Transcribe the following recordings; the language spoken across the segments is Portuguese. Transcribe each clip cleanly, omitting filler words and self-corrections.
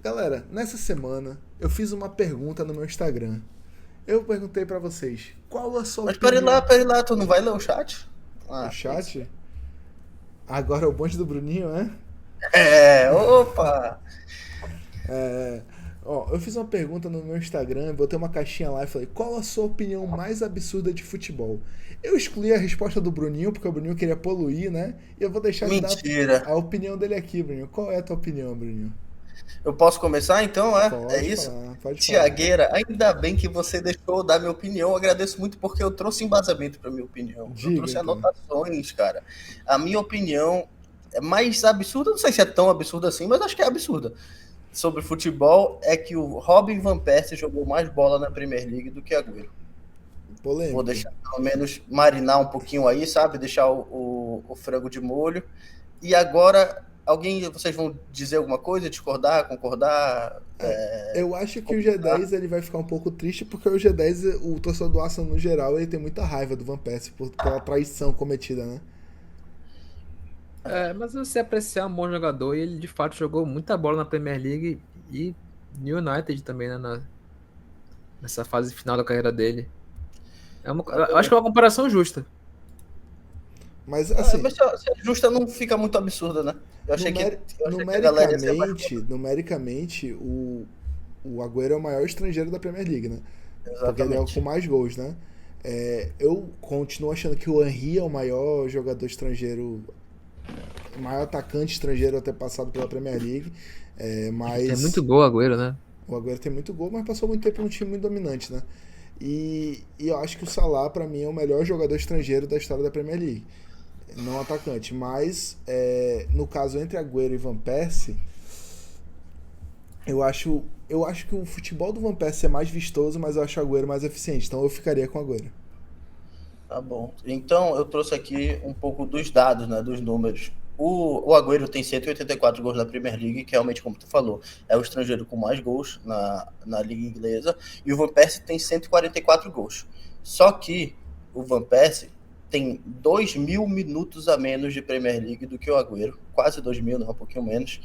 Galera, nessa semana eu fiz uma pergunta no meu Instagram. Eu perguntei pra vocês, qual a sua Mas opinião? pera lá, tu não vai ler o chat? O Ah, tem sim. chat? Agora é o bonde do Bruninho, né? Opa! Ó, eu fiz uma pergunta no meu Instagram, botei uma caixinha lá e falei, qual a sua opinião mais absurda de futebol? Eu excluí a resposta do Bruninho, porque o Bruninho queria poluir, né? E eu vou deixar ele dar Mentira. a opinião dele aqui, Bruninho. Qual é a tua opinião, Bruninho? Eu posso começar então, é Pode isso? falar, pode falar. Tiagueira, ainda bem que você deixou eu dar minha opinião. Eu agradeço muito porque eu trouxe embasamento para minha opinião. Eu Diga trouxe então. anotações, cara. A minha opinião é mais absurda, não sei se é tão absurda assim, mas acho que é absurda. Sobre futebol é que o Robin Van Persie jogou mais bola na Premier League do que Agüero. Vou Polêmico. deixar pelo menos marinar um pouquinho aí, sabe? Deixar o frango de molho. E agora, vocês vão dizer alguma coisa, discordar, concordar, Eu acho que o comentar? G10 ele vai ficar um pouco triste porque o G10, o torcedor do Arsenal no geral, ele tem muita raiva do Van Persie pela traição cometida, né? Mas você apreciar um bom jogador e ele de fato jogou muita bola na Premier League e no United também, né, nessa fase final da carreira dele. Eu acho que é uma comparação justa. Mas assim, Mas se a justa não fica muito absurda, né? Eu achei que a galera ia ser mais contra. numericamente, o Agüero é o maior estrangeiro da Premier League, né? Porque ele é o com Exatamente. mais gols, né? Eu continuo achando que o Henry é o maior jogador estrangeiro, o maior atacante estrangeiro a ter passado pela Premier League. É Mas muito gol, Agüero, né? o Agüero tem muito gol, mas passou muito tempo num time muito dominante, né? E eu acho que o Salah, pra mim, é o melhor jogador estrangeiro da história da Premier League. Não atacante, mas no caso entre Agüero e Van Persie, eu acho que o futebol do Van Persie é mais vistoso, mas eu acho o Agüero mais eficiente, então eu ficaria com o Agüero. Tá bom. Então, eu trouxe aqui um pouco dos dados, né, dos números. O Agüero tem 184 gols na Premier League, que realmente, como tu falou, é o estrangeiro com mais gols na Liga Inglesa. E o Van Persie tem 144 gols. Só que o Van Persie tem 2.000 minutos a menos de Premier League do que o Agüero. Quase 2.000, não, um pouquinho menos.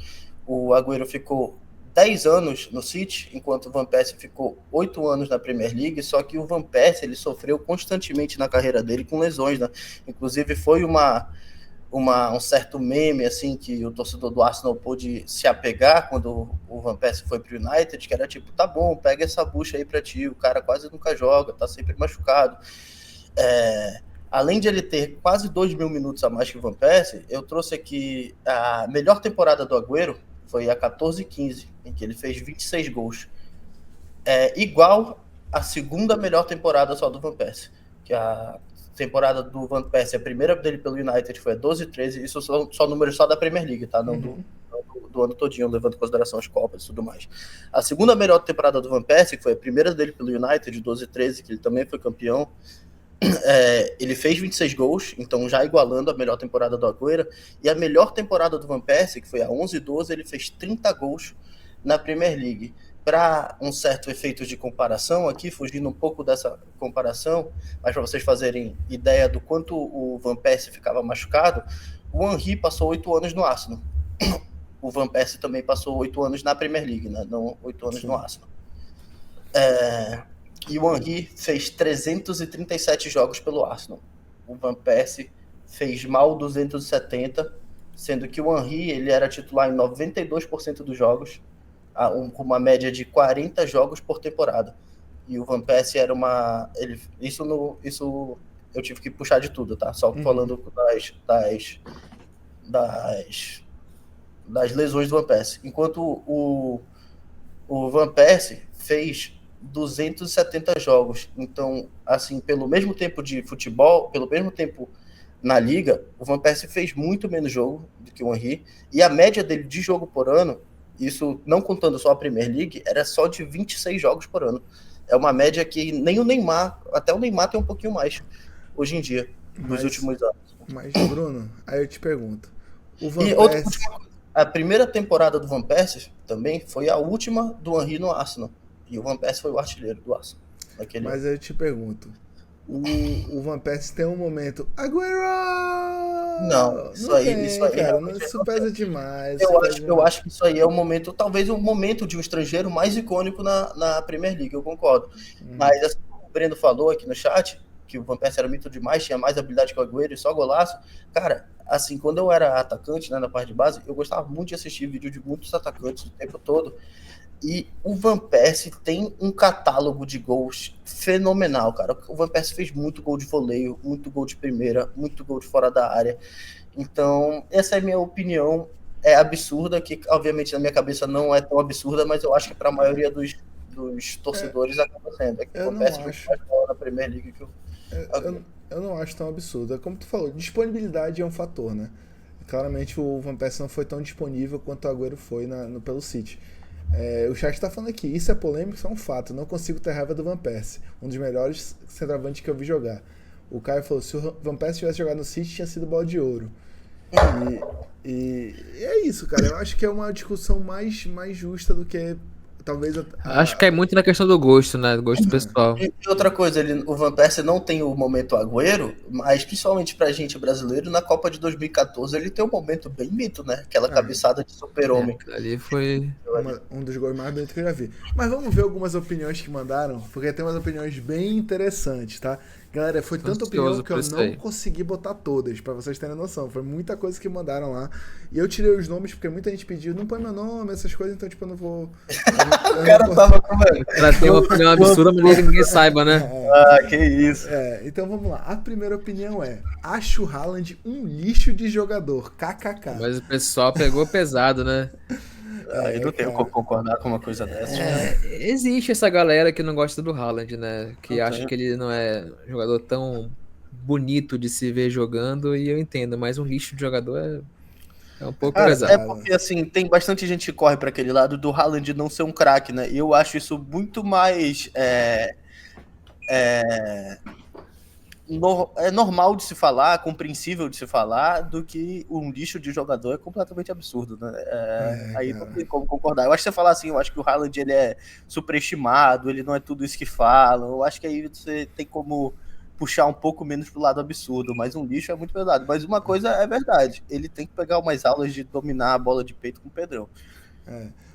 O Agüero ficou 10 anos no City, enquanto o Van Persie ficou 8 anos na Premier League, só que o Van Persie ele sofreu constantemente na carreira dele com lesões, né? Inclusive foi um certo meme assim que o torcedor do Arsenal pôde se apegar quando o Van Persie foi para o United, que era tipo, tá bom, pega essa bucha aí para ti, o cara quase nunca joga, tá sempre machucado. Além de ele ter quase 2.000 minutos a mais que o Van Persie, eu trouxe aqui a melhor temporada do Agüero, foi a 14-15, em que ele fez 26 gols. Igual a segunda melhor temporada só do Van Persie, que a temporada do Van Persie, a primeira dele pelo United foi a 12-13, isso são só números só da Premier League, tá? Não do ano todinho, levando em consideração as Copas e tudo mais. A segunda melhor temporada do Van Persie, que foi a primeira dele pelo United, 12-13, que ele também foi campeão, ele fez 26 gols, então já igualando a melhor temporada do Agüero. E a melhor temporada do Van Persie, que foi a 11-12, ele fez 30 gols na Premier League. Para um certo efeito de comparação aqui, fugindo um pouco dessa comparação, mas para vocês fazerem ideia do quanto o Van Persie ficava machucado, o Henry passou 8 anos no Arsenal. O Van Persie também passou 8 anos na Premier League, né? Não 8 anos no Sim. Arsenal. E o Henry fez 337 jogos pelo Arsenal. O Van Persie fez mal 270, sendo que o Henry ele era titular em 92% dos jogos, com uma média de 40 jogos por temporada. E o Van Persie era uma... Isso eu tive que puxar de tudo, tá? Só falando das, das lesões do Van Persie. Enquanto o Van Persie fez 270 jogos. Então, assim, pelo mesmo tempo de futebol, pelo mesmo tempo na liga, o Van Persie fez muito menos jogo do que o Henry. E a média dele de jogo por ano, isso não contando só a Premier League, era só de 26 jogos por ano. É uma média que nem o Neymar, até o Neymar tem um pouquinho mais hoje em dia, nos Mas, últimos anos. mas Bruno, aí eu te pergunto, o Van E outra Persie, última coisa, a primeira temporada do Van Persie também foi a última do Henry no Arsenal. E o Van Persie foi o artilheiro do Arsenal naquele ano. mas aí eu te pergunto, o Van Persie tem um momento, Agüero! Não, isso aí cara, realmente isso pesa demais. eu acho que isso aí é o momento, talvez o momento de um estrangeiro mais icônico na Premier League, eu concordo. Mas assim como o Breno falou aqui no chat, que o Van Persie era mito demais, tinha mais habilidade que o Agüero e só golaço. Cara, assim, quando eu era atacante, né, na parte de base, eu gostava muito de assistir vídeo de muitos atacantes o tempo todo. E o Van Persie tem um catálogo de gols fenomenal, cara. O Van Persie fez muito gol de voleio, muito gol de primeira, muito gol de fora da área. Então, essa é a minha opinião. É absurda, que obviamente na minha cabeça não é tão absurda, mas eu acho que para a maioria dos torcedores acaba sendo. É que eu o não Van Persie acho. faz bola na Premier League que Eu não acho tão absurdo. É como tu falou, disponibilidade é um fator, né? Claramente o Van Persie não foi tão disponível quanto o Agüero foi pelo City. O chat tá falando aqui, isso é polêmico, isso é um fato. Não consigo ter raiva do Van Persie, um dos melhores centroavantes que eu vi jogar. O Caio falou, se o Van Persie tivesse jogado no City, tinha sido bola de ouro. E é isso, cara. Eu acho que é uma discussão mais justa do que talvez Acho que é muito na questão do gosto, né? Do gosto pessoal. E outra coisa, o Van Persie não tem o momento Agüero, mas principalmente pra gente brasileiro, na Copa de 2014 ele tem um momento bem mito, né? Aquela cabeçada de super-homem. Ali foi um dos gols mais bonitos que eu já vi. Mas vamos ver algumas opiniões que mandaram, porque tem umas opiniões bem interessantes, tá? Galera, foi tanta opinião que eu não consegui botar todas, pra vocês terem noção. Foi muita coisa que mandaram lá. E eu tirei os nomes porque muita gente pediu, não põe meu nome, essas coisas, então tipo, eu não vou... O cara tava com... Pra ter uma opinião absurda, mas ninguém saiba, né? Que isso. Então vamos lá. A primeira opinião é: acho o Haaland um lixo de jogador. KKK. Mas o pessoal pegou pesado, né? Eu não tenho como concordar com uma coisa dessa. Existe essa galera que não gosta do Haaland, né? Que acha que ele não é um jogador tão bonito de se ver jogando, e eu entendo, mas um lixo de jogador é um pouco pesado. É porque, assim, tem bastante gente que corre para aquele lado do Haaland não ser um craque, né? E eu acho isso muito mais... É normal de se falar, compreensível de se falar, do que um lixo de jogador é completamente absurdo, né? Aí não tem como concordar. Eu acho que você falar assim, eu acho que o Haaland ele é superestimado, ele não é tudo isso que falam. Eu acho que aí você tem como puxar um pouco menos pro lado absurdo, mas um lixo é muito pesado. Mas uma coisa é verdade, ele tem que pegar umas aulas de dominar a bola de peito com o Pedrão.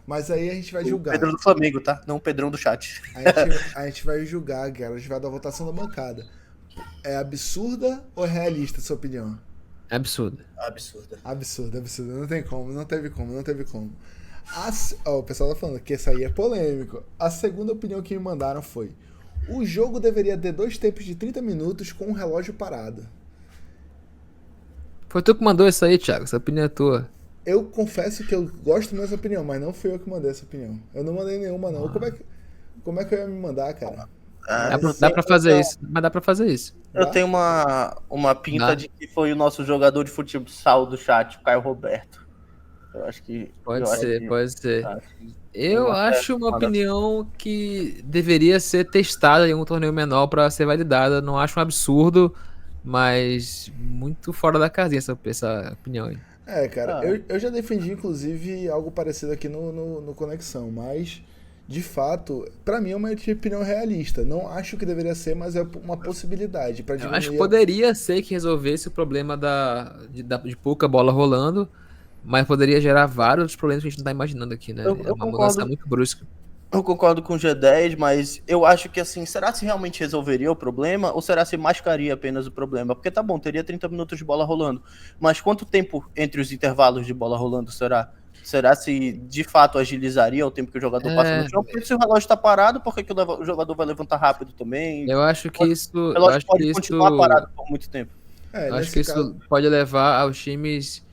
Mas aí a gente vai julgar. O Pedrão do Flamengo, tá? Não o Pedrão do chat. A gente vai julgar, cara. A gente vai dar votação da bancada. É absurda ou é realista a sua opinião? Absurda. Absurda. Não tem como, não teve como. O pessoal tá falando que esse aí é polêmico. A segunda opinião que me mandaram foi: o jogo deveria ter 2 tempos de 30 minutos com um relógio parado. Foi tu que mandou isso aí, Thiago? Essa opinião é tua. Eu confesso que eu gosto dessa opinião, mas não fui eu que mandei essa opinião. Eu não mandei nenhuma, não. Como é que eu ia me mandar, cara? Dá pra fazer isso, mas dá pra fazer isso. Eu tenho uma pinta de que foi o nosso jogador de futsal do chat, o Caio Roberto. Eu acho que... Pode ser. Eu acho uma opinião que deveria ser testada em um torneio menor pra ser validada. Não acho um absurdo, mas muito fora da casinha essa opinião aí. Cara, eu já defendi, inclusive, algo parecido aqui no Conexão, mas, de fato, pra mim é uma opinião realista. Não acho que deveria ser, mas é uma possibilidade. Pra Eu acho que poderia ser que resolvesse o problema de pouca bola rolando, mas poderia gerar vários outros problemas que a gente não tá imaginando aqui, né? É uma mudança muito brusca. Eu concordo com o G10, mas eu acho que, assim, será se realmente resolveria o problema ou será se mascaria apenas o problema? Porque tá bom, teria 30 minutos de bola rolando, mas quanto tempo entre os intervalos de bola rolando será? Será se de fato agilizaria o tempo que o jogador passa no chão? Porque se o relógio tá parado, por que o jogador vai levantar rápido também? Eu acho que isso... O relógio pode continuar parado por muito tempo. Eu acho que isso pode levar aos times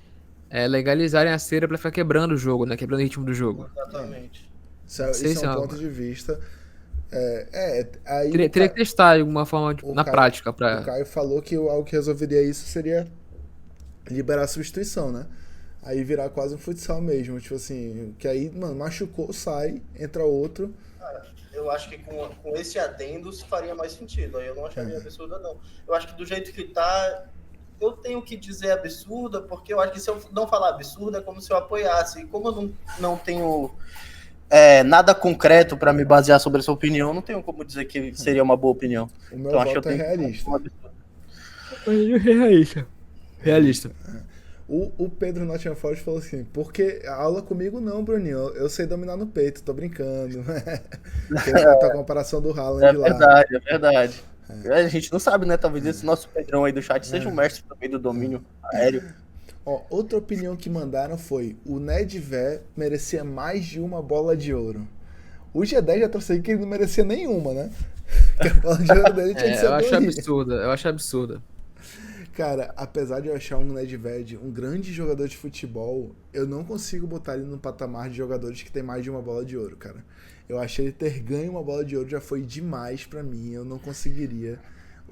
legalizarem a cera pra ficar quebrando o jogo, né? Quebrando o ritmo do jogo. Exatamente. Isso é um ponto de vista. Aí teria que testar de alguma forma na prática. O Caio falou que algo que resolveria isso seria liberar a substituição, né? Aí virar quase um futsal mesmo. Tipo assim, que aí, mano, machucou, sai, entra outro. Eu acho que com esse adendo faria mais sentido. Aí eu não acharia absurda, não. Eu acho que do jeito que tá, eu tenho que dizer absurda, porque eu acho que se eu não falar absurda é como se eu apoiasse. E como eu não tenho nada concreto para me basear sobre essa opinião, não tenho como dizer que seria uma boa opinião. O meu voto é realista. Realista. Realista. O Pedro Nottingham Forest falou assim, porque aula comigo não, Bruninho, eu sei dominar no peito, tô brincando. Fez a comparação do É Haaland lá. verdade, é verdade. A gente não sabe, né? Talvez esse nosso Pedrão aí do chat seja um mestre também do domínio aéreo. Ó, outra opinião que mandaram foi, o Nedved merecia mais de uma bola de ouro. O G10 já trouxe aí que ele não merecia nenhuma, né? Que a bola de ouro dele tinha que ser Eu acho do Henry. absurda, eu acho absurda. Cara, apesar de eu achar um Nedved um grande jogador de futebol, eu não consigo botar ele no patamar de jogadores que tem mais de uma bola de ouro, cara. Eu achei ele ter ganho uma bola de ouro já foi demais pra mim, eu não conseguiria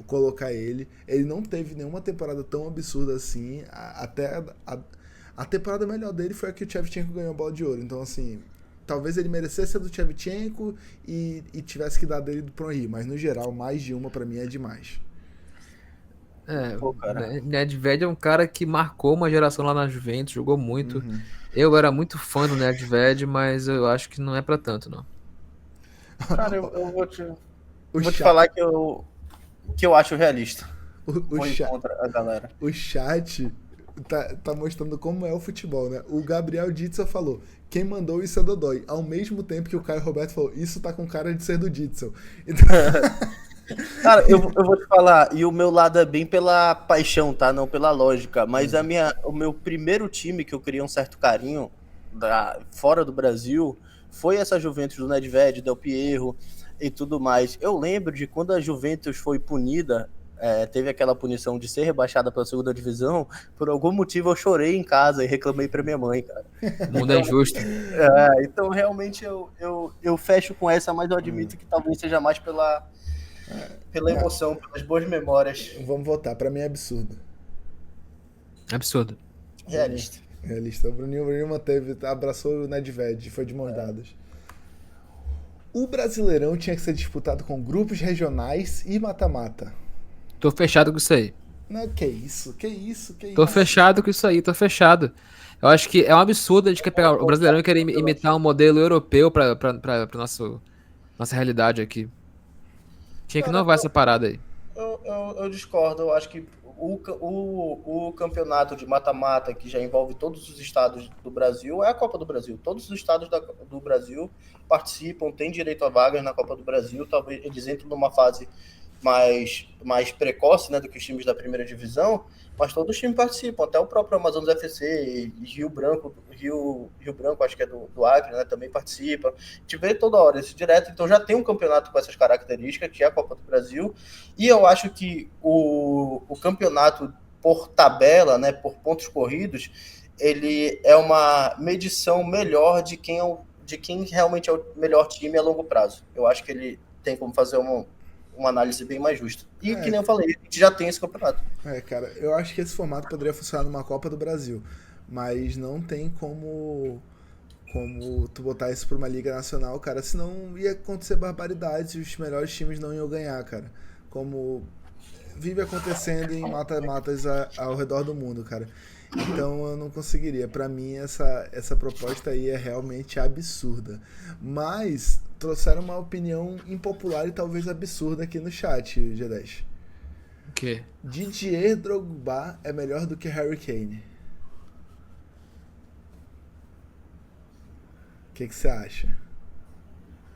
colocar ele. Ele não teve nenhuma temporada tão absurda assim, até a temporada melhor dele foi a que o Shevchenko ganhou a bola de ouro. Então, assim, talvez ele merecesse a do Shevchenko e tivesse que dar dele pro Henry, mas no geral, mais de uma pra mim é demais. Pô, cara. Nedved é um cara que marcou uma geração lá na Juventus, jogou muito. Uhum. Eu era muito fã do Nedved, mas eu acho que não é pra tanto, não. Cara, eu vou te, O, vou te cha- falar que eu acho realista. o, Vou ir cha- contra a galera. o chat tá mostrando como é o futebol, né? O Gabriel Ditzel falou, quem mandou isso é Dodói. Ao mesmo tempo que o Caio Roberto falou, isso tá com cara de ser do Ditzel. Então, Cara, eu vou te falar, e o meu lado é bem pela paixão, tá? Não pela lógica. Mas o meu primeiro time que eu criei um certo carinho fora do Brasil foi essa Juventus do Nedved, Del Piero e tudo mais. Eu lembro de quando a Juventus foi punida, teve aquela punição de ser rebaixada pela segunda divisão, por algum motivo eu chorei em casa e reclamei pra minha mãe, cara. O mundo é injusto. Então realmente eu fecho com essa, mas eu admito que talvez seja mais pela emoção, pelas boas memórias. vamos votar. Pra mim é absurdo. Absurdo. Realista. Realista. O Bruninho manteve, abraçou o Nedved, foi de mãos dadas. O Brasileirão tinha que ser disputado com grupos regionais e mata-mata. Tô fechado com isso aí. Não, que isso? Tô fechado com isso aí, tô fechado. Eu acho que é um absurdo a gente quer pegar o Brasileirão e querer imitar um modelo europeu pra nossa realidade aqui. Tinha que Cara, inovar essa parada aí. eu discordo. Eu acho que o campeonato de mata-mata, que já envolve todos os estados do Brasil, é a Copa do Brasil. Todos os estados do Brasil participam, têm direito a vagas na Copa do Brasil. Talvez eles entrem numa fase mais precoce, né, do que os times da primeira divisão, mas todos os times participam, até o próprio Amazonas FC e Rio Branco, acho que é do Acre, né, também participa. A gente vê toda hora esse direto, então já tem um campeonato com essas características, que é a Copa do Brasil, e eu acho que o campeonato por tabela, né, por pontos corridos, ele é uma medição melhor de quem realmente é o melhor time a longo prazo. Eu acho que ele tem como fazer uma análise bem mais justa. E que nem eu falei, a gente já tem esse campeonato. Cara, eu acho que esse formato poderia funcionar numa Copa do Brasil, mas não tem como tu botar isso pra uma Liga Nacional, cara, senão ia acontecer barbaridades e os melhores times não iam ganhar, cara. Como vive acontecendo em mata-matas ao redor do mundo, cara. Então eu não conseguiria. Pra mim, essa proposta aí é realmente absurda. Mas trouxeram uma opinião impopular e talvez absurda aqui no chat, G10. O quê? Didier Drogba é melhor do que Harry Kane. O que você acha?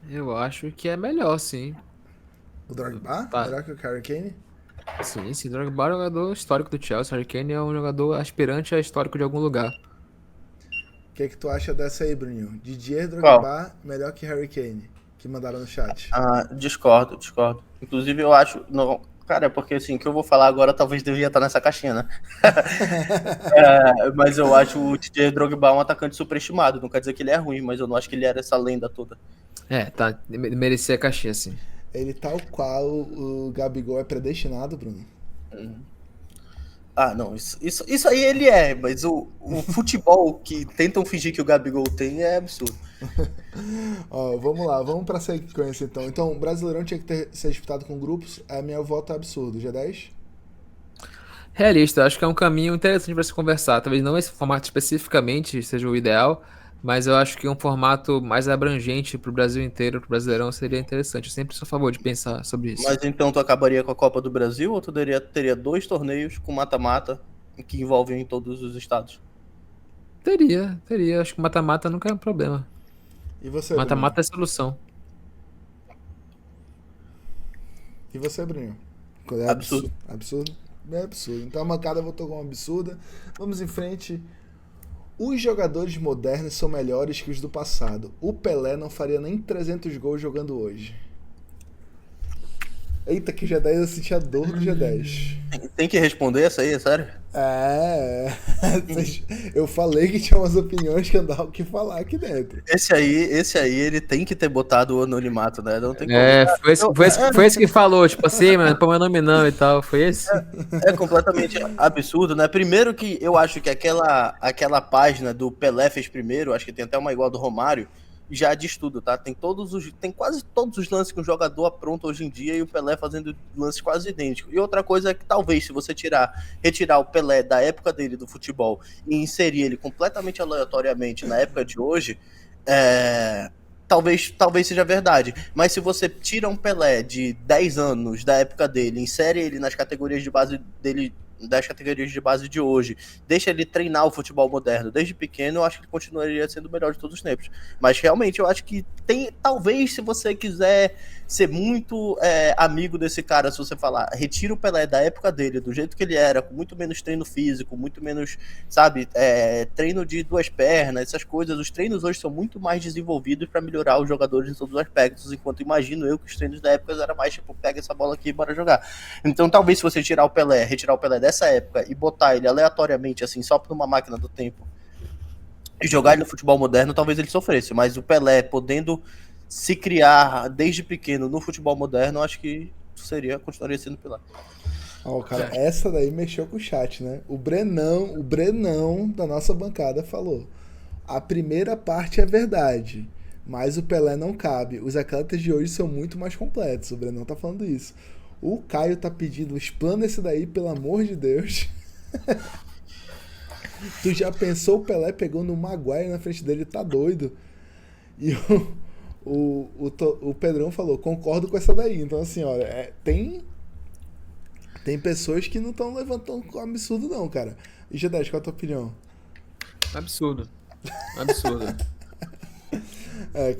Eu acho que é melhor, sim. O Drogba? Tá. Melhor que o Harry Kane? Sim, Drogba é um jogador histórico do Chelsea. Harry Kane é um jogador aspirante a histórico de algum lugar. O que tu acha dessa aí, Bruninho? Didier Drogba melhor que Harry Kane, que mandaram no chat. Discordo. Inclusive eu acho... Não, cara, porque assim, o que eu vou falar agora talvez devia estar nessa caixinha, né? Mas eu acho o Didier Drogba um atacante superestimado. Não quer dizer que ele é ruim, mas eu não acho que ele era essa lenda toda. Tá. Merecia a caixinha, sim. Ele tal qual o Gabigol é predestinado, Bruno? Não, isso aí ele é, mas o futebol que tentam fingir que o Gabigol tem é absurdo. Ó, vamos lá, vamos pra sequência então. Então, o Brasileirão tinha que ser disputado com grupos, a minha voto é absurdo. G10? Realista, acho que é um caminho interessante para se conversar. Talvez não esse formato especificamente seja o ideal, mas eu acho que um formato mais abrangente para o Brasil inteiro, para o Brasileirão, seria interessante. Eu sempre sou a favor de pensar sobre isso. Mas então tu acabaria com a Copa do Brasil ou tu teria 2 torneios com mata-mata que envolvem todos os estados. Teria. Acho que mata-mata nunca é um problema. E você, Bruno? Mata-mata é solução. E você, Bruno? É Absurdo. Absurdo? É absurdo. Então a mancada votou como absurda. Vamos em frente. Os jogadores modernos são melhores que os do passado. O Pelé não faria nem 300 gols jogando hoje. Eita, que o G10 eu senti a dor do G10. Tem que responder essa aí, é sério? Eu falei que tinha umas opiniões que andavam o que falar aqui dentro. Esse aí, ele tem que ter botado o anonimato, né? Não tem como. Foi esse que falou, tipo assim, mano, põe meu nome não e tal. Foi esse? É completamente absurdo, né? Primeiro que eu acho que aquela página do Pelé fez primeiro, acho que tem até uma igual do Romário, já diz tudo, tá? Tem quase todos os lances que um jogador apronta hoje em dia e o Pelé fazendo lances quase idênticos. E outra coisa é que talvez se você retirar o Pelé da época dele do futebol e inserir ele completamente aleatoriamente na época de hoje, talvez seja verdade. Mas se você tira um Pelé de 10 anos da época dele, insere ele nas categorias de base dele, das categorias de base de hoje, deixa ele treinar o futebol moderno desde pequeno, eu acho que ele continuaria sendo o melhor de todos os tempos. Mas realmente eu acho que talvez se você quiser ser muito amigo desse cara, se você falar, retira o Pelé da época dele, do jeito que ele era, com muito menos treino físico, muito menos, sabe, treino de duas pernas, essas coisas, os treinos hoje são muito mais desenvolvidos para melhorar os jogadores em todos os aspectos, enquanto imagino eu que os treinos da época era mais tipo, pega essa bola aqui e bora jogar. Então talvez se você retirar o Pelé dessa época e botar ele aleatoriamente, assim, só por uma máquina do tempo e jogar ele no futebol moderno, talvez ele sofresse, mas o Pelé podendo se criar desde pequeno no futebol moderno, acho que continuaria sendo Pelé. Cara, essa daí mexeu com o chat, né? O Brenão da nossa bancada falou: a primeira parte é verdade, mas o Pelé não cabe. Os atletas de hoje são muito mais completos. O Brenão tá falando isso. O Caio tá pedindo, explana esse daí, pelo amor de Deus. Tu já pensou o Pelé pegou no Maguire na frente dele? Tá doido. E o Pedrão falou, concordo com essa daí. Então assim, olha, tem pessoas que não estão levantando com absurdo não, cara. E G10, qual é a tua opinião? Absurdo.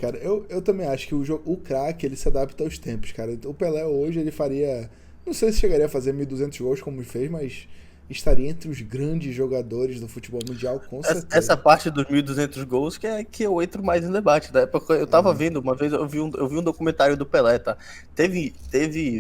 Cara, eu também acho que o craque, ele se adapta aos tempos, cara. O Pelé hoje, ele faria... Não sei se chegaria a fazer 1.200 gols como ele fez, mas estaria entre os grandes jogadores do futebol mundial, com certeza. Essa parte dos 1.200 gols que eu entro mais em debate. Da época eu tava vendo, uma vez eu vi um documentário do Pelé, tá? Teve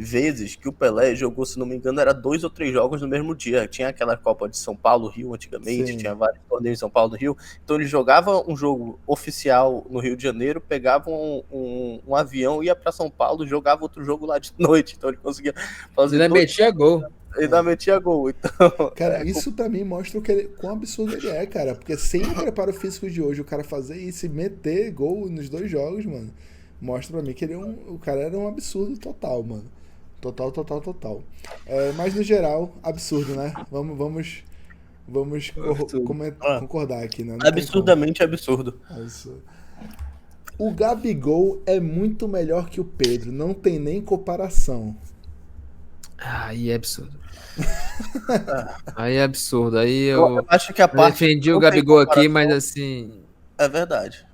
vezes que o Pelé jogou, se não me engano, era 2 ou 3 jogos no mesmo dia. Tinha aquela Copa de São Paulo, Rio, antigamente, tinha vários torneios em São Paulo, Rio. Então ele jogava um jogo oficial no Rio de Janeiro, pegava um avião, ia pra São Paulo, jogava outro jogo lá de noite. Então ele conseguia fazer... Ele metia gol. Ainda metia gol, então... Cara, isso pra mim mostra quão absurdo ele é, cara. Porque sem o preparo físico de hoje, o cara fazer isso e meter gol nos 2 jogos, mano, mostra pra mim que o cara era um absurdo total, mano. Total. Mas no geral, absurdo, né? Vamos concordar aqui, né? Absurdamente absurdo. O Gabigol é muito melhor que o Pedro, não tem nem comparação. Aí é absurdo. Aí é absurdo. Aí eu acho que a parte defendi o Gabigol aqui, mas assim... É verdade.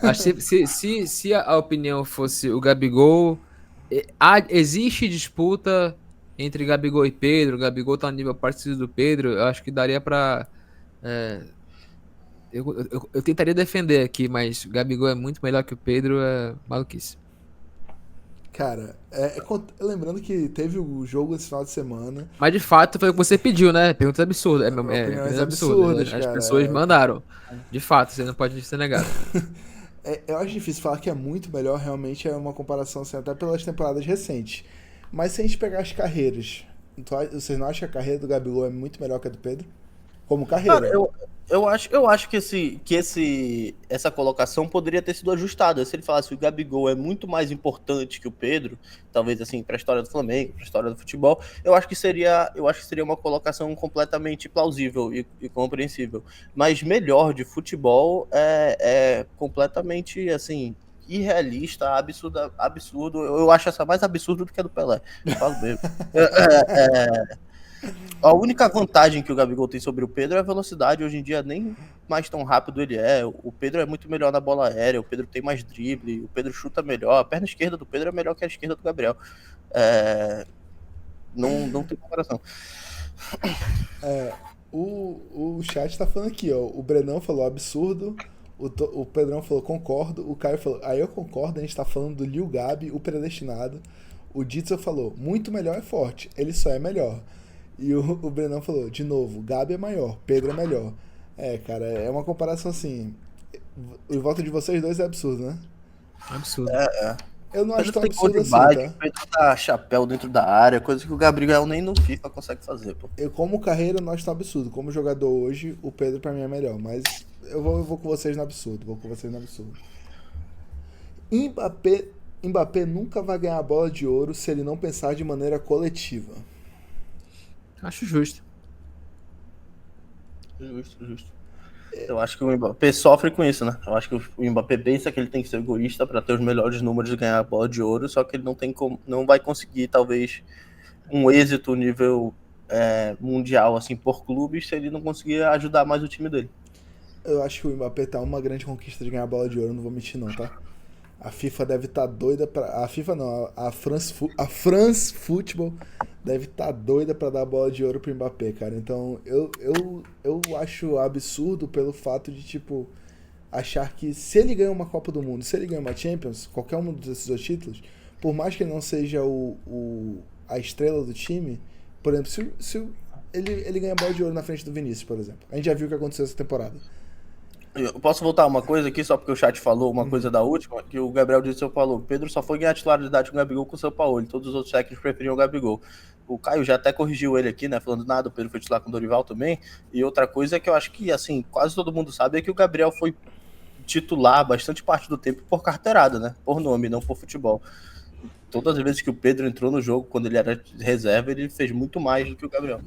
Acho que se a opinião fosse o Gabigol... existe disputa entre Gabigol e Pedro. O Gabigol tá no nível parecido do Pedro. Eu acho que daria pra... Eu tentaria defender aqui, mas o Gabigol é muito melhor que o Pedro, é maluquice. Cara, lembrando que teve o jogo esse final de semana. Mas de fato foi o que você pediu, né? Perguntas absurdas. Opiniões absurdas, As pessoas mandaram. De fato, você não pode ser negado. Eu acho difícil falar que é muito melhor, realmente é uma comparação assim, até pelas temporadas recentes. Mas se a gente pegar as carreiras, vocês não acham que a carreira do Gabigol é muito melhor que a do Pedro? Como carreira? Cara, eu acho que essa colocação poderia ter sido ajustada. Se ele falasse que o Gabigol é muito mais importante que o Pedro, talvez assim, para a história do Flamengo, para a história do futebol, eu acho que seria uma colocação completamente plausível e compreensível. Mas melhor de futebol é completamente assim, irrealista, absurdo. Eu acho essa mais absurda do que a do Pelé. Eu falo mesmo. A única vantagem que o Gabigol tem sobre o Pedro é a velocidade. Hoje em dia, nem mais tão rápido ele é. O Pedro é muito melhor na bola aérea, o Pedro tem mais drible, o Pedro chuta melhor. A perna esquerda do Pedro é melhor que a esquerda do Gabriel. Não tem comparação. O chat tá falando aqui, ó. O Brenão falou absurdo. O Pedrão falou concordo. O Caio falou, aí eu concordo, a gente tá falando do Lil Gabi, o predestinado. O Ditzel falou, muito melhor é forte, ele só é melhor. E o Brenão falou, de novo, Gabi é maior, Pedro é melhor. É, cara, é uma comparação assim. O voto de vocês dois é absurdo, né? Absurdo. Eu não O acho Pedro tão tem gol absurdo de assim, bike, tá? o Pedro dá chapéu dentro da área, coisa que o Gabriel nem no FIFA consegue fazer, pô. Eu, como carreira, não acho tão absurdo. Como jogador hoje, o Pedro pra mim é melhor. Mas eu vou com vocês no absurdo. Vou com vocês no absurdo. Mbappé nunca vai ganhar a bola de ouro se ele não pensar de maneira coletiva. Acho justo. Justo. Eu acho que o Mbappé sofre com isso, né? Eu acho que o Mbappé pensa que ele tem que ser egoísta para ter os melhores números e ganhar a bola de ouro, só que ele não vai conseguir, talvez, um êxito nível mundial, assim, por clubes, se ele não conseguir ajudar mais o time dele. Eu acho que o Mbappé tá uma grande conquista de ganhar a bola de ouro, não vou mentir não, tá? A FIFA deve estar doida pra. A FIFA não, a France Football deve estar doida pra dar a bola de ouro pro Mbappé, cara. Então eu acho absurdo pelo fato de, tipo, achar que se ele ganha uma Copa do Mundo, se ele ganha uma Champions, qualquer um desses dois títulos, por mais que ele não seja a estrela do time, por exemplo, se ele ganha a bola de ouro na frente do Vinícius, por exemplo. A gente já viu o que aconteceu essa temporada. Eu posso voltar uma coisa aqui, só porque o chat falou uma coisa da última, que o Gabriel disse, falou, Pedro só foi ganhar titularidade com o Gabigol com o São Paulo, todos os outros técnicos preferiam o Gabigol. O Caio já até corrigiu ele aqui, né, falando nada, o Pedro foi titular com o Dorival também, e outra coisa é que eu acho que, assim, quase todo mundo sabe é que o Gabriel foi titular bastante parte do tempo por carteirada, né, por nome, não por futebol. Todas as vezes que o Pedro entrou no jogo, quando ele era reserva, ele fez muito mais do que o Gabriel.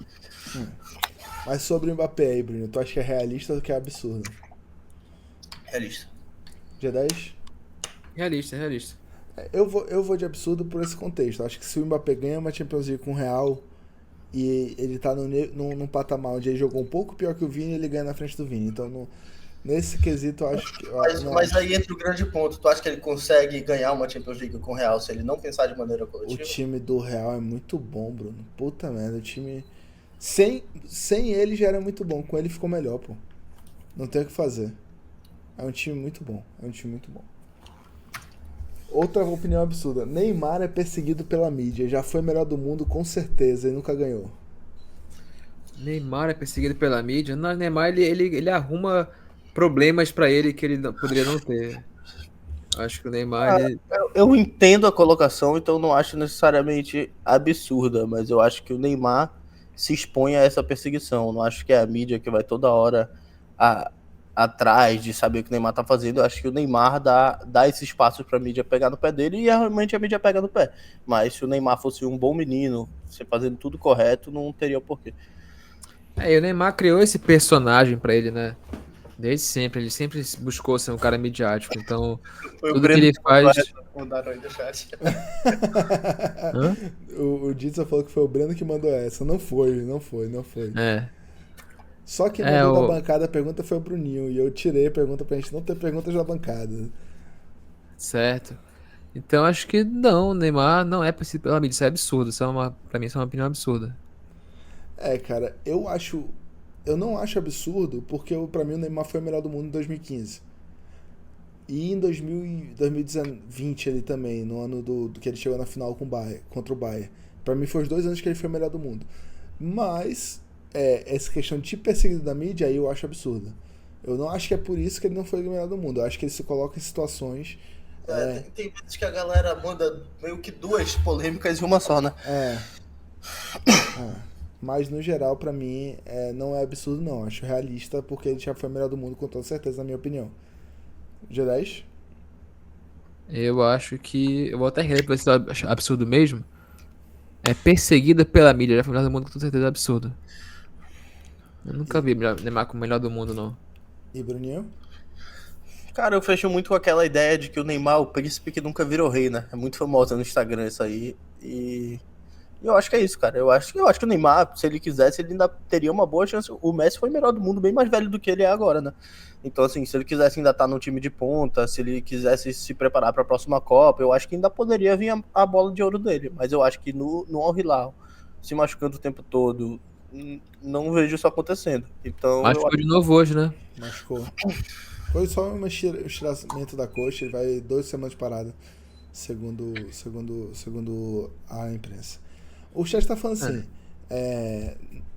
Mas sobre o Mbappé aí, Bruno, tu acha que é realista ou que é absurdo? Realista. G10? Realista. Eu vou de absurdo por esse contexto. Acho que se o Mbappé ganha uma Champions League com o Real e ele tá num patamar onde ele jogou um pouco pior que o Vini, ele ganha na frente do Vini. Então, nesse quesito, eu acho que... Mas aí entra o grande ponto. Tu acha que ele consegue ganhar uma Champions League com o Real se ele não pensar de maneira coletiva? O time do Real é muito bom, Bruno. Puta merda, o time... Sem ele já era muito bom. Com ele ficou melhor, pô. Não tem o que fazer. É um time muito bom. Outra opinião absurda. Neymar é perseguido pela mídia. Já foi melhor do mundo, com certeza, e nunca ganhou. Neymar é perseguido pela mídia. Não, Neymar, ele arruma problemas pra ele que ele poderia não ter. Acho que o Neymar, ele... Eu entendo a colocação, então não acho necessariamente absurda, mas eu acho que o Neymar se expõe a essa perseguição. Não acho que é a mídia que vai toda hora atrás de saber o que o Neymar tá fazendo. Eu acho que o Neymar dá esse espaço pra mídia pegar no pé dele e realmente a mídia pega no pé. Mas se o Neymar fosse um bom menino, se fazendo tudo correto, não teria porquê. E o Neymar criou esse personagem pra ele, né? Desde sempre, ele sempre buscou ser um cara midiático, então tudo que ele faz... O Ditsa falou que foi o Breno que mandou essa. Não foi. Só quem mandou da bancada a pergunta foi o Bruninho, e eu tirei a pergunta pra gente não ter perguntas da bancada. Certo. Então acho que não, o Neymar não é perseguido pela mídia, isso é absurdo, pra mim isso é uma opinião absurda. Cara, eu não acho absurdo, porque pra mim o Neymar foi o melhor do mundo em 2015. E em 2020 ele também, no ano do que ele chegou na final contra o Bayern. Pra mim foi os 2 anos que ele foi o melhor do mundo. Mas, essa questão de perseguido da mídia, aí eu acho absurda. Eu não acho que é por isso que ele não foi o melhor do mundo. Eu acho que ele se coloca em situações... Tem vezes que a galera manda meio que 2 polêmicas em uma só, né? Mas no geral, pra mim, não é absurdo não. Acho realista, porque ele já foi o melhor do mundo com toda certeza, na minha opinião. G10? Eu acho que... Eu vou até reler pra ver se é absurdo mesmo. É perseguida pela mídia, já foi o melhor do mundo com toda certeza, é absurdo. Eu nunca vi Neymar como o melhor do mundo, não. E Bruninho? Cara, eu fecho muito com aquela ideia de que o Neymar é o príncipe que nunca virou rei, né? É muito famosa no Instagram isso aí. E E eu acho que é isso, cara. Eu acho que o Neymar, se ele quisesse, ele ainda teria uma boa chance. O Messi foi o melhor do mundo, bem mais velho do que ele é agora, né? Então, assim, se ele quisesse ainda estar no time de ponta, se ele quisesse se preparar para a próxima Copa, eu acho que ainda poderia vir a bola de ouro dele. Mas eu acho que no Al Hilal, se machucando o tempo todo, não vejo isso acontecendo. Então, Acho que foi de novo hoje, né? Machucou. Foi só um estiramento da coxa, ele vai 2 semanas de parada, segundo a imprensa. O chat tá falando assim,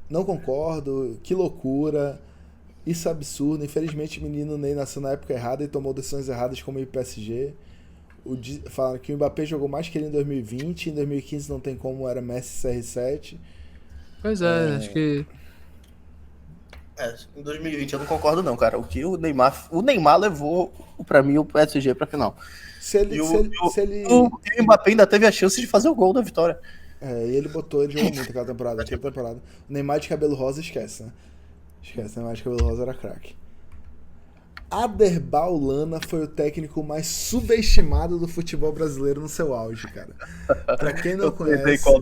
não concordo, que loucura, isso é absurdo, infelizmente o menino Ney nasceu na época errada e tomou decisões erradas como o PSG. Falaram que o Mbappé jogou mais que ele em 2020, em 2015 não tem como, era Messi CR7. Pois é, acho que... Em 2020 eu não concordo não, cara. O que o Neymar levou, pra mim, o PSG pra final. O Mbappé ainda teve a chance de fazer o gol da vitória. E ele jogou muito aquela temporada. O Neymar de cabelo rosa, esquece, né? Esquece, o Neymar de cabelo rosa era craque. Aderbal Lana foi o técnico mais subestimado do futebol brasileiro no seu auge, cara. Pra quem não conhece, o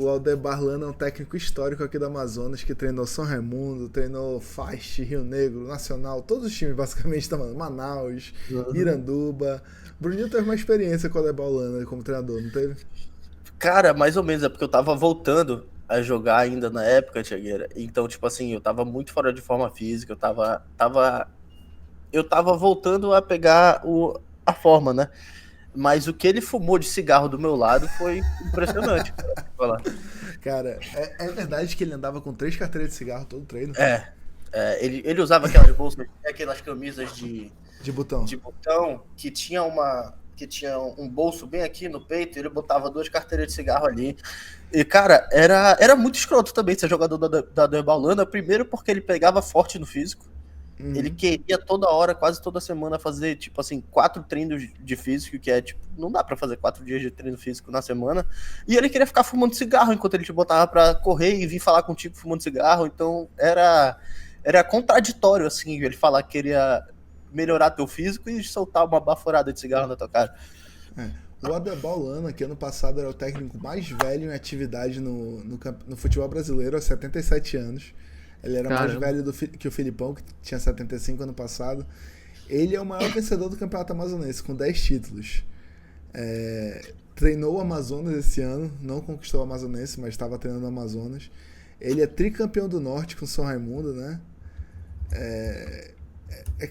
Aldebar Lana é um técnico histórico aqui do Amazonas que treinou São Raimundo, treinou Fast, Rio Negro, Nacional, todos os times basicamente da Manaus, Iranduba. Bruninho teve uma experiência com o Aldebar Lana como treinador, não teve? Cara, mais ou menos, é porque eu tava voltando a jogar ainda na época, Thiagueira. Então, tipo assim, eu tava muito fora de forma física, eu tava voltando a pegar a forma, né? Mas o que ele fumou de cigarro do meu lado foi impressionante. Cara, é verdade que ele andava com 3 carteiras de cigarro todo treino? Ele usava aquelas bolsas, aquelas camisas de botão. Que tinha um bolso bem aqui no peito, ele botava 2 carteiras de cigarro ali. E, cara, era muito escroto também ser jogador da Aderbal Lana, primeiro porque ele pegava forte no físico. Ele queria toda hora, quase toda semana, fazer, tipo assim, 4 treinos de físico, que é, tipo, não dá pra fazer 4 dias de treino físico na semana. E ele queria ficar fumando cigarro enquanto ele te botava pra correr e vir falar contigo fumando cigarro. Então, era contraditório, assim, ele falar que queria melhorar teu físico e soltar uma baforada de cigarro na tua cara. O Aderbal Lana, que ano passado era o técnico mais velho em atividade no futebol brasileiro, aos 77 anos. Ele era mais velho que o Filipão, que tinha 75 ano passado. Ele é o maior vencedor do Campeonato Amazonense, com 10 títulos. Treinou o Amazonas esse ano, não conquistou o Amazonense, mas estava treinando o Amazonas. Ele é tricampeão do Norte com São Raimundo, né?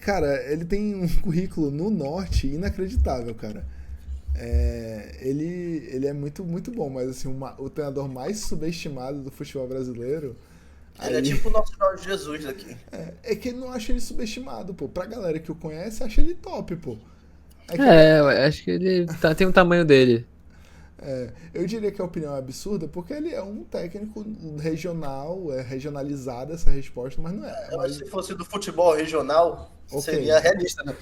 Cara, ele tem um currículo no Norte inacreditável, cara. Ele é muito, muito bom, mas assim, o treinador mais subestimado do futebol brasileiro... Ele é tipo o nosso Jorge Jesus aqui. É que ele não acha ele subestimado, pô. Pra galera que o conhece, acha ele top, pô. Eu acho que ele tem o tamanho dele. Eu diria que a opinião é absurda, porque ele é um técnico regional, regionalizada essa resposta, mas não é. Mas se fosse do futebol regional, seria realista, né?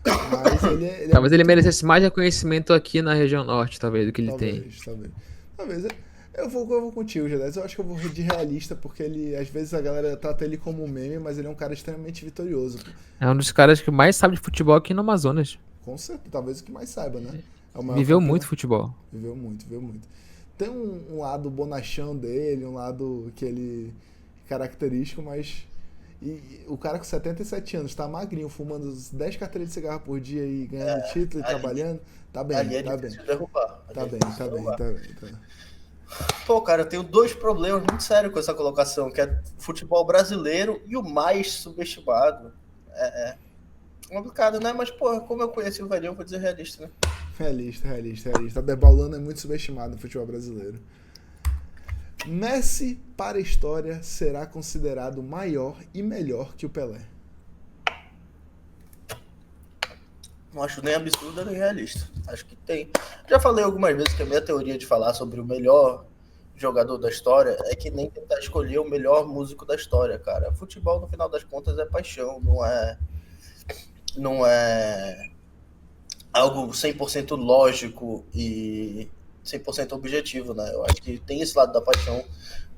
Mas ele talvez ele merecesse mais reconhecimento aqui na região norte, talvez, do que ele tem. Talvez. Eu vou contigo, Gedés. Eu acho que eu vou de realista, porque ele, às vezes a galera trata ele como um meme, mas ele é um cara extremamente vitorioso. É um dos caras que mais sabe de futebol aqui no Amazonas. Com certeza, talvez o que mais saiba, né? Viveu muito futebol. Viveu muito. Tem um lado bonachão dele, um lado que ele característico, mas... E o cara com 77 anos tá magrinho, fumando 10 carteiras de cigarro por dia e ganhando título e trabalhando, tá bem. Tá bem. Pô, cara, eu tenho 2 problemas muito sérios com essa colocação, que é futebol brasileiro e o mais subestimado. É complicado, né? Mas, pô, como eu conheci o velhinho, eu vou dizer realista, né? Realista. Aderbal Lana é muito subestimado no futebol brasileiro. Messi, para a história, será considerado maior e melhor que o Pelé. Não acho nem absurda nem realista. Acho que tem. Já falei algumas vezes que a minha teoria de falar sobre o melhor jogador da história é que nem tentar escolher o melhor músico da história, cara. Futebol, no final das contas, é paixão, não é algo 100% lógico e 100% objetivo, né? Eu acho que tem esse lado da paixão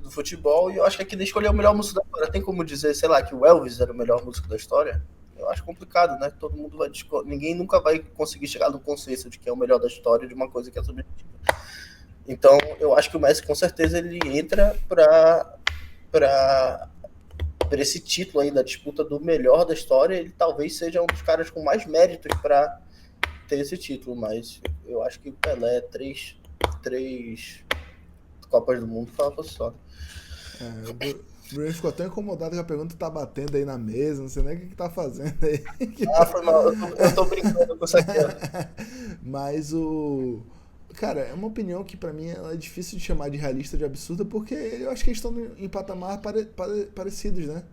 do futebol e eu acho que aqui nem escolher o melhor músico da história. Tem como dizer, sei lá, que o Elvis era o melhor músico da história? Eu acho complicado, né? Todo mundo ninguém nunca vai conseguir chegar no consenso de que é o melhor da história de uma coisa que é subjetiva. Então, eu acho que o Messi, com certeza, ele entra para esse título aí da disputa do melhor da história. Ele talvez seja um dos caras com mais méritos para ter esse título, mas eu acho que o Pelé, três Copas do Mundo, fala por si só. O Bruno ficou tão incomodado que a pergunta tá batendo aí na mesa, não sei nem o que tá fazendo aí. Foi mal, eu tô brincando com isso aqui. Mas cara, é uma opinião que pra mim é difícil de chamar de realista, de absurda, porque eu acho que eles estão em patamar parecidos, né?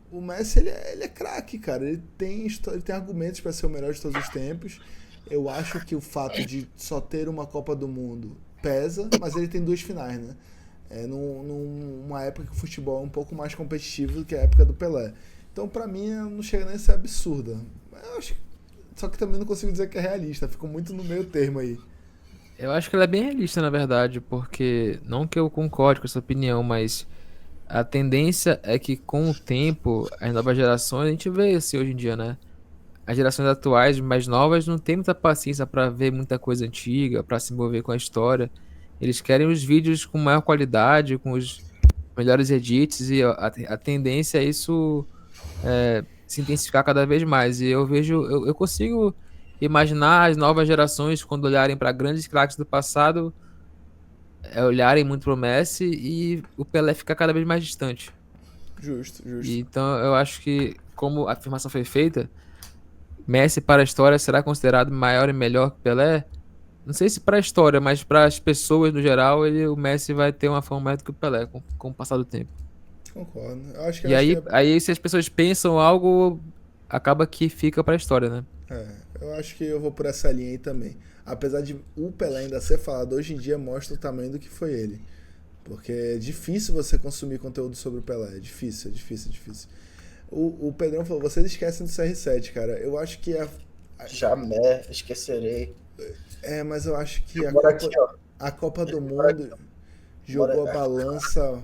O Messi, ele é craque, cara. Ele tem argumentos pra ser o melhor de todos os tempos. Eu acho que o fato de só ter uma Copa do Mundo pesa, mas ele tem 2 finais, né? Numa época que o futebol é um pouco mais competitivo do que a época do Pelé. Então, pra mim, não chega nem a ser absurda. Eu acho só que também não consigo dizer que é realista. Fico muito no meio termo aí. Eu acho que ela é bem realista, na verdade, porque não que eu concorde com essa opinião, mas a tendência é que com o tempo, as novas gerações, a gente vê assim hoje em dia, né? As gerações atuais, mais novas, não tem muita paciência pra ver muita coisa antiga, pra se envolver com a história. Eles querem os vídeos com maior qualidade, com os melhores edits, e a tendência é isso se intensificar cada vez mais. E eu vejo, eu consigo imaginar as novas gerações, quando olharem para grandes craques do passado, olharem muito pro Messi e o Pelé ficar cada vez mais distante. Justo, justo. E, então eu acho que, como a afirmação foi feita, Messi para a história será considerado maior e melhor que Pelé? Não sei se para a história, mas para as pessoas no geral, o Messi vai ter uma fama maior do que o Pelé com o passar do tempo. Concordo. Eu acho que, E aí, se as pessoas pensam algo, acaba que fica para a história, né? eu acho que eu vou por essa linha aí também. Apesar de o Pelé ainda ser falado, hoje em dia mostra o tamanho do que foi ele. Porque é difícil você consumir conteúdo sobre o Pelé. É difícil. O Pedrão falou, vocês esquecem do CR7, cara. Eu acho que Jamais esquecerei. mas eu acho que Aqui, ó. a Copa do Mundo jogou a balança.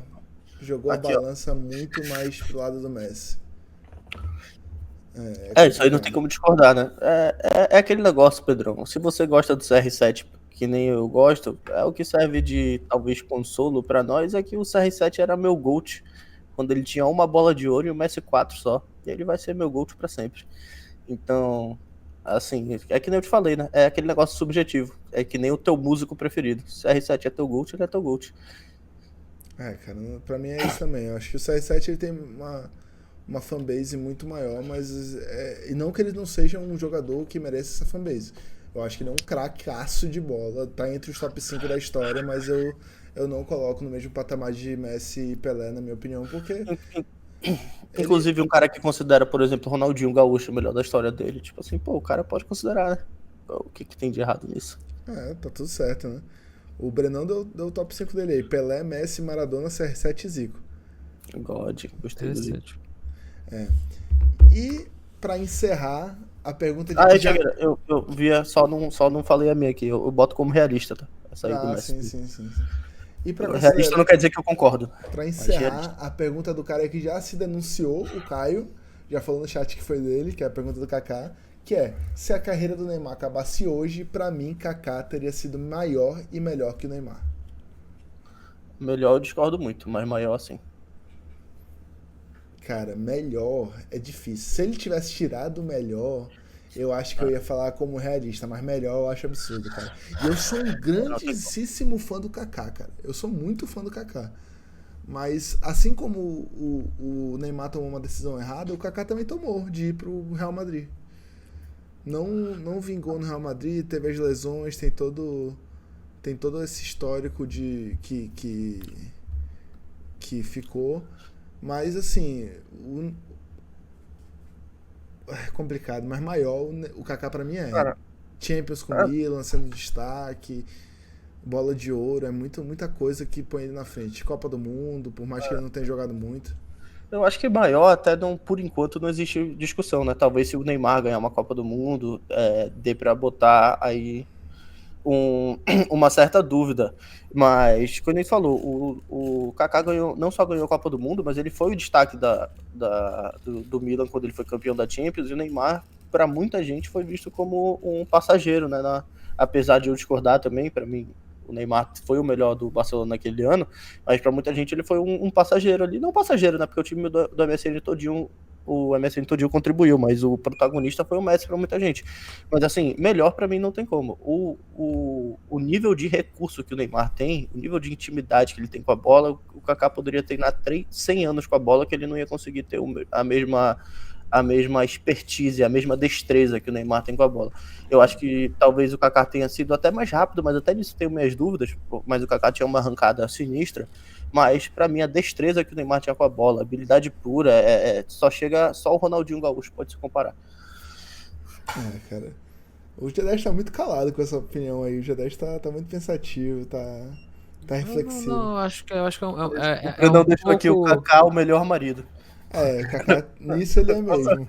Jogou a balança muito mais pro lado do Messi. Isso aí não tem como discordar, né? É aquele negócio, Pedrão. Se você gosta do CR7, que nem eu gosto, o que serve de talvez consolo pra nós é que o CR7 era meu GOAT quando ele tinha uma bola de ouro e o Messi 4 só. E ele vai ser meu GOAT pra sempre. Então, assim, é que nem eu te falei, né? É aquele negócio subjetivo. É que nem o teu músico preferido. Se o CR7 é teu GOAT, ele é teu GOAT. Cara, pra mim é isso também. Eu acho que o CR7 ele tem uma fanbase muito maior, mas e não que ele não seja um jogador que merece essa fanbase. Eu acho que ele é um cracaço de bola, tá entre os top 5 da história, mas eu não coloco no mesmo patamar de Messi e Pelé, na minha opinião, porque... Inclusive um cara que considera, por exemplo, Ronaldinho Gaúcho o melhor da história dele. Tipo assim, o cara pode considerar, né? O que tem de errado nisso? Tá tudo certo, né? O Brenão deu o top 5 dele aí. Pelé, Messi, Maradona, CR7 e Zico. God, gostei do Zico. E pra encerrar, a pergunta de... Eu via, só não falei a minha aqui. Eu boto como realista, tá? Essa aí do Messi. Sim. E realista não quer dizer que eu concordo. Pra encerrar, a pergunta do cara que já se denunciou, o Caio, já falou no chat que foi dele, que é a pergunta do Kaká, que é, se a carreira do Neymar acabasse hoje, pra mim, Kaká teria sido maior e melhor que o Neymar. Melhor eu discordo muito, mas maior sim. Cara, melhor é difícil. Se ele tivesse tirado o melhor, eu acho que eu ia falar como realista, mas melhor eu acho absurdo, cara. E eu sou um grandíssimo fã do Kaká, cara. Eu sou muito fã do Kaká. Mas, assim como o Neymar tomou uma decisão errada, o Kaká também tomou de ir pro Real Madrid. Não vingou no Real Madrid, teve as lesões, tem todo esse histórico de que ficou. Mas, assim, é complicado, mas maior o Kaká pra mim é. Cara, Champions com o Milan, sendo destaque, bola de ouro, muita coisa que põe ele na frente. Copa do Mundo, por mais que ele não tenha jogado muito. Eu acho que maior até não, por enquanto não existe discussão, né? Talvez se o Neymar ganhar uma Copa do Mundo, dê pra botar aí uma certa dúvida. Mas, como ele falou, o Kaká não só ganhou a Copa do Mundo, mas ele foi o destaque do Milan quando ele foi campeão da Champions, e o Neymar, para muita gente foi visto como um passageiro, né? Apesar de eu discordar também, para mim o Neymar foi o melhor do Barcelona naquele ano, mas para muita gente ele foi um passageiro ali, não passageiro, né? Porque o time do MSN todinho, o MSN todinho contribuiu, mas o protagonista foi o Messi para muita gente. Mas assim, melhor para mim não tem como. O nível de recurso que o Neymar tem, o nível de intimidade que ele tem com a bola, o Kaká poderia treinar 100 anos com a bola que ele não ia conseguir ter a mesma expertise, a mesma destreza que o Neymar tem com a bola. Eu acho que talvez o Kaká tenha sido até mais rápido, mas até nisso tenho minhas dúvidas, mas o Kaká tinha uma arrancada sinistra, mas para mim a destreza que o Neymar tinha com a bola, a habilidade pura, só o Ronaldinho Gaúcho pode se comparar. Cara, o G10 tá muito calado com essa opinião aí, o G10 tá muito pensativo, tá reflexivo. Não, acho que Eu não deixo aqui o Kaká o melhor marido. Kaká, nisso ele é mesmo.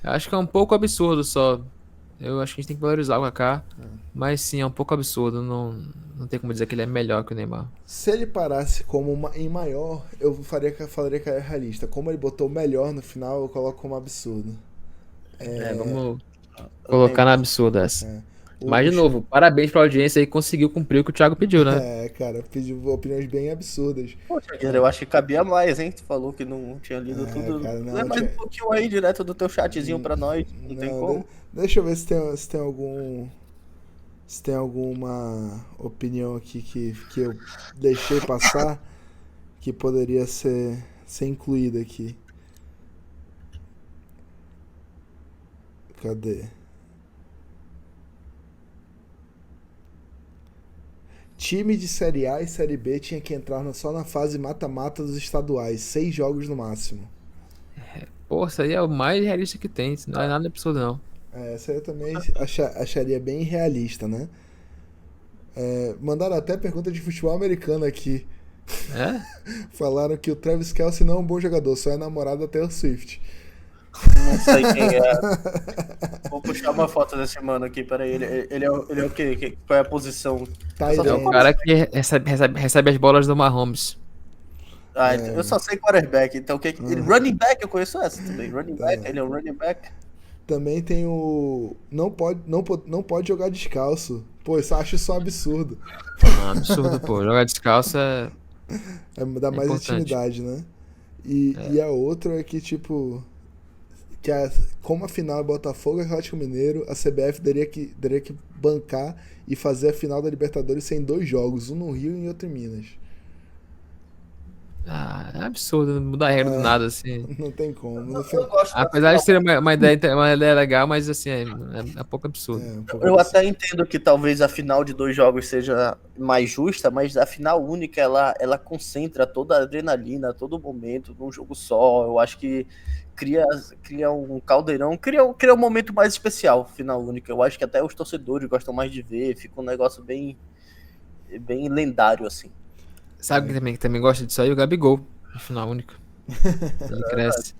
Acho que é um pouco absurdo só. Eu acho que a gente tem que valorizar o Kaká. Mas sim, é um pouco absurdo. Não tem como dizer que ele é melhor que o Neymar. Se ele parasse em maior, eu falaria que é realista. Como ele botou melhor no final, eu coloco como absurdo. Vamos colocar na absurda essa. Mas, de O- novo, parabéns pra audiência aí, conseguiu cumprir o que o Thiago pediu, né? Cara, pediu opiniões bem absurdas. Poxa, Guilherme, eu acho que cabia mais, hein? Tu falou que não tinha lido tudo. Cara, não, Lê mais um pouquinho aí direto do teu chatzinho pra nós. Não tem como. Deixa eu ver se tem alguma opinião aqui que eu deixei passar que poderia ser incluída aqui. Cadê? Time de Série A e Série B tinha que entrar só na fase mata-mata dos estaduais, 6 jogos no máximo. Pô, isso aí é o mais realista que tem. Isso não é nada absurdo, não. Essa eu também acharia bem realista, né? Mandaram até pergunta de futebol americano aqui. Falaram que o Travis Kelce não é um bom jogador, só é namorado da Taylor Swift. Não sei quem é. Vou puxar uma foto desse mano aqui, peraí. Ele é o quê? Qual é a posição? É o cara que recebe as bolas do Mahomes. Eu só sei quarterback, então running back, eu conheço essa também. Running back, ele é um running back. Também tem o. Não pode jogar descalço. Pô, eu acho isso um absurdo. Absurdo, pô. Jogar descalço dá mais importante. intimidade, né? E a outra é que, tipo. Como a final é Botafogo e Atlético Mineiro, a CBF teria que bancar e fazer a final da Libertadores sem 2 jogos, um no Rio e outro em Minas. É absurdo, não mudar a regra do nada, assim. Não tem como. Eu gosto Apesar de ser uma ideia legal, mas assim, é pouco absurdo. Eu até entendo que talvez a final de 2 jogos seja mais justa, mas a final única, ela concentra toda a adrenalina, todo momento num jogo só. Eu acho que cria um caldeirão, cria um momento mais especial, final única. Eu acho que até os torcedores gostam mais de ver, fica um negócio bem lendário, assim. Sabe que também gosta disso aí? O Gabigol, no final único. Ele cresce.